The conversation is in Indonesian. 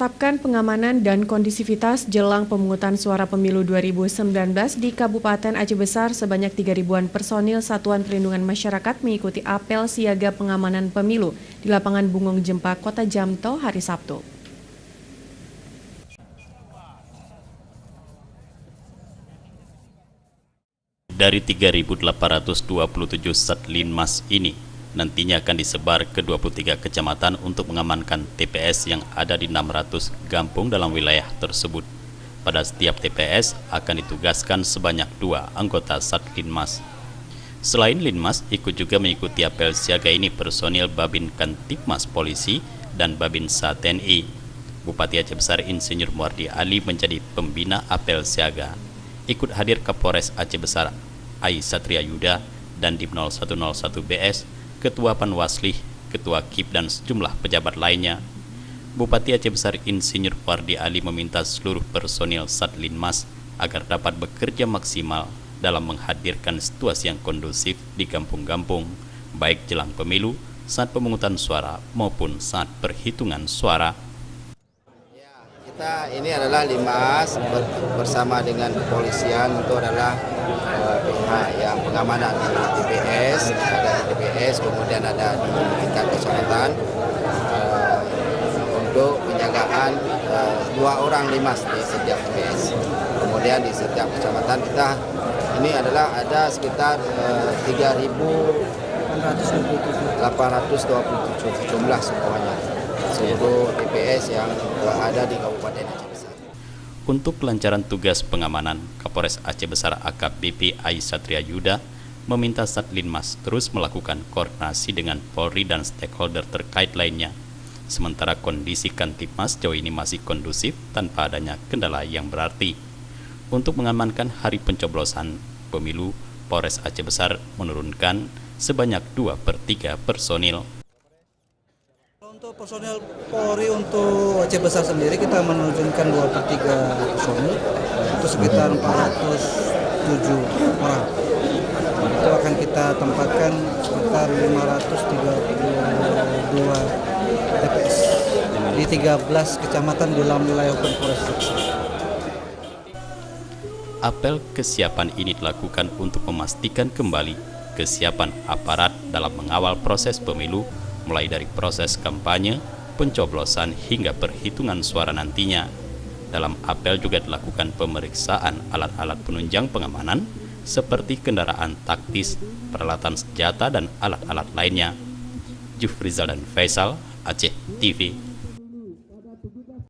memantapkan pengamanan dan kondisivitas jelang pemungutan suara pemilu 2019 di Kabupaten Aceh Besar sebanyak 3.000-an personil Satuan Perlindungan Masyarakat mengikuti apel siaga pengamanan pemilu di lapangan Bungong Jempa, Kota Jamto hari Sabtu. Dari 3.827 Satlinmas ini nantinya akan disebar ke 23 kecamatan untuk mengamankan TPS yang ada di 600 kampung dalam wilayah tersebut. Pada setiap TPS akan ditugaskan sebanyak 2 anggota Satlinmas. Selain Linmas, ikut juga mengikuti apel siaga ini personil Babin Kantipmas Polisi dan Babinsa TNI. Bupati Aceh Besar Insinyur Muardi Ali menjadi pembina apel siaga. Ikut hadir Kapolres Aceh Besar Ai Satria Yuda dan Dim 0101 BS, Ketua Panwaslih, Ketua KIP dan sejumlah pejabat lainnya. Bupati Aceh Besar Insinyur Muardi Ali meminta seluruh personil Satlinmas agar dapat bekerja maksimal dalam menghadirkan situasi yang kondusif di kampung-kampung, baik jelang pemilu, saat pemungutan suara maupun saat perhitungan suara. Kita ini adalah Linmas bersama dengan kepolisian, itu adalah pihak yang pengamanan di TPS, ada di TPS, kemudian ada di tingkat kecamatan untuk penjagaan 2 orang Linmas di setiap TPS. Kemudian di setiap kecamatan kita ini adalah ada sekitar 3.827 jumlah semuanya. Seluruh TPS yang ada di Kabupaten Aceh Besar. Untuk kelancaran tugas pengamanan, Kapolres Aceh Besar AKBP Ai Satria Yuda meminta Satlinmas terus melakukan koordinasi dengan Polri dan stakeholder terkait lainnya. Sementara kondisi Kantipmas jauh ini masih kondusif tanpa adanya kendala yang berarti. Untuk mengamankan hari pencoblosan pemilu, Polres Aceh Besar menurunkan sebanyak 2/3 personil. Untuk personel Polri untuk Aceh Besar sendiri kita menurunkan 2/3 personil, itu sekitar 407 orang. Itu akan kita tempatkan sekitar 532 TPS di 13 kecamatan di dalam wilayah Polres Aceh Besar. Apel kesiapan ini dilakukan untuk memastikan kembali kesiapan aparat dalam mengawal proses pemilu, mulai dari proses kampanye, pencoblosan hingga perhitungan suara nantinya. Dalam apel juga dilakukan pemeriksaan alat-alat penunjang pengamanan seperti kendaraan taktis, peralatan senjata, dan alat-alat lainnya. Jufrizal dan Faisal, Aceh TV.